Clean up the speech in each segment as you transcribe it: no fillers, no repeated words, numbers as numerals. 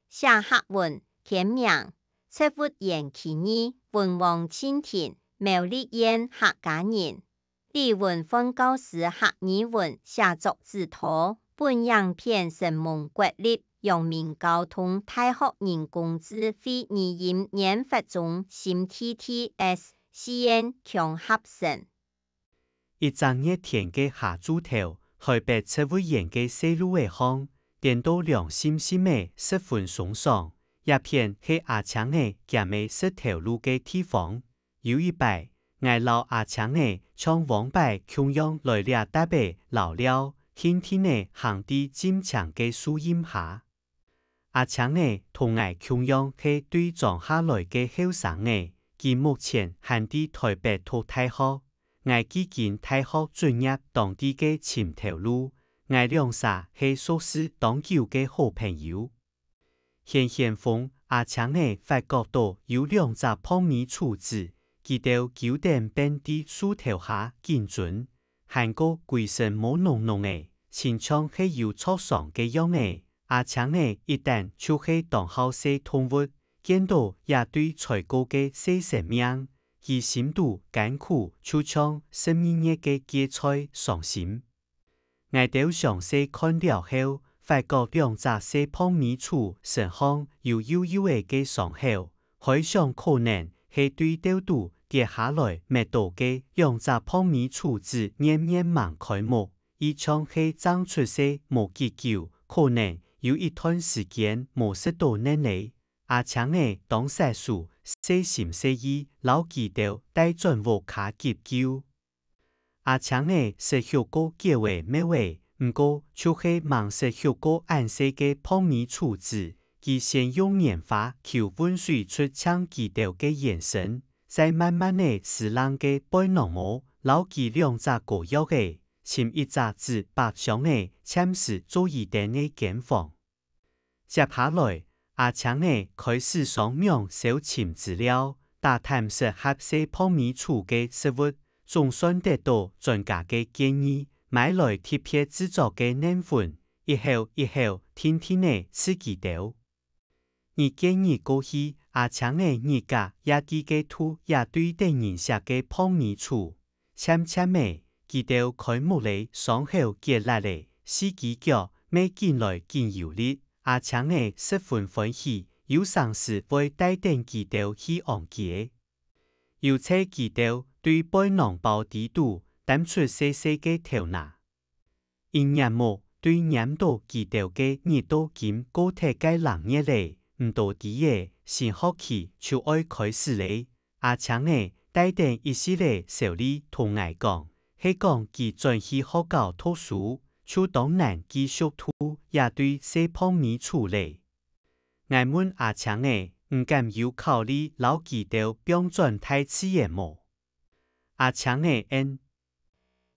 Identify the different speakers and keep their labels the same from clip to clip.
Speaker 1: 写客文签名，切勿言其意，文王蜻蜓，苗栗燕客家人。李文峰教师客语文写作指导，本影片成蒙国立阳明交通大学人工智慧语音研发中心 TTS 实验强合成。
Speaker 2: 一张热天嘅下豬頭，海拔7位遠嘅細路嘅巷，電到良心心嘅十分爽爽。一片係阿強嘅行嘅石頭路嘅地方，有一擺，我老阿強嘅從往擺窮樣來了大伯老了，天天嘅行啲尖牆嘅樹蔭下。阿強嘅同我窮樣係對撞下來嘅後生嘅，佢目前行啲台北讀大學。我基建大學專業當地嘅前頭路，我兩沙係碩士當久嘅好朋友。現風阿強嘅發覺到有兩隻泡米廚子，佢到9點半啲樹頭下見準，韓國鬼神冇濃濃嘅，前窗係有錯上嘅樣嘅。阿強嘅一旦就係當好些動物，見到也對採購嘅些生命。其心度艱苦，就像生命熱嘅芥菜上心。我到上世看了後，發覺兩隻細泡米廚身上有悠悠嘅傷口，開想可能係對掉度跌下來滅到嘅兩隻泡米廚子漸漸忙開幕，以像係長出些無結構，可能有一段時間無食到能力。阿強嘅當細數。細心細意，老記到帶轉我卡急救。阿強嘅食學過結為咩話？唔過就係忙食學過暗色嘅泡米廚子，佢先用棉花求溫水出搶記到嘅眼神，再慢慢嘅使人嘅背囊膜，老記兩隻個腰嘅，簽一隻字白上嘅，簽是做一定嘅檢房。接下來。阿強嘅開始上網搜尋資料，打探適合食泡米廚嘅食物，總算得到專家嘅建議，買來貼片製作嘅嫩粉，一後天天嘅吃幾道。而建議過去，阿強嘅而家也記嘅圖也對等認識嘅泡米廚，漸嘅記到開幕嚟上後結辣嚟，司機腳未見來見有力。阿強嘅十分歡喜，有喪事會帶定記到去昂記，有車記到對背囊包地度，擔出細細嘅頭拿。因眼目對眼到記到嘅耳朵劍高鐵嘅冷熱嚟，唔到啲嘢，先學期就愛開始嚟。阿強嘅帶定一系列小李同我講，係講佢轉去學校讀書。就當然繼續圖也對細泡米廚嚟。我問阿強嘅，唔敢有考慮老記到標準太刺眼麼？阿強嘅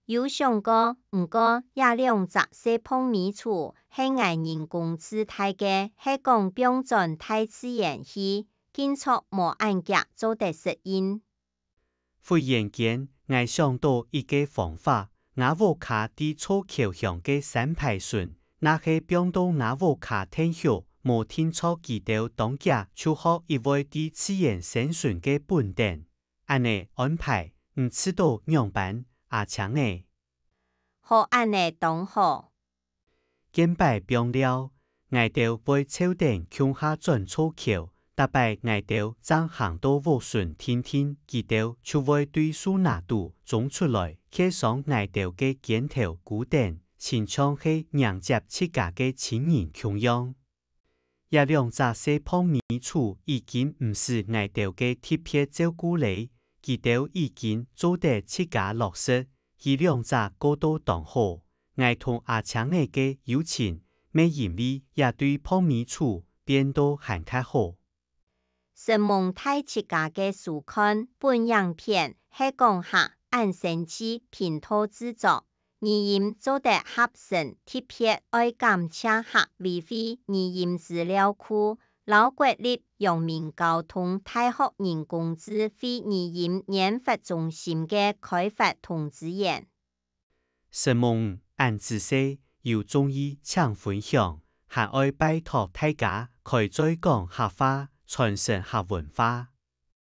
Speaker 1: 有想過，唔過也兩隻細泡米廚係我人工智慧嘅，係講標準太刺眼去，建築無按夾做得適應。
Speaker 2: 忽然間，我想到一個方法。雅沃卡啲粗橋向嘅三排順，那係變到雅沃卡聽學，無聽錯記到當家就學一位啲自然生存嘅本定，安尼安排唔知道樣辦阿強嘅。
Speaker 1: 好安尼當好。
Speaker 2: 見擺變了，我到會超定向下轉粗橋，大擺我到正行到無順天天記到就會對數拿度種出來。貼上我到嘅鏡頭固定，前窗係娘接自家嘅親人窮樣。一兩隻細泡米廚已經唔是我到嘅貼片照顧你，佢到已經做得自家落實，佢兩隻個都當好。我同阿強嘅嘅友情，未因為也對泡米廚變到很較好。
Speaker 1: 成蒙太自家嘅書看本影片係講下。按神器拼圖製作，語音做得合成，特別愛感謝下維護語音資料庫，老國立陽明交通大學人工智慧語音研發中心嘅開發同資源。
Speaker 2: 成蒙按自細有中意搶分享，還愛拜託大家佢追講客話，傳承客文化。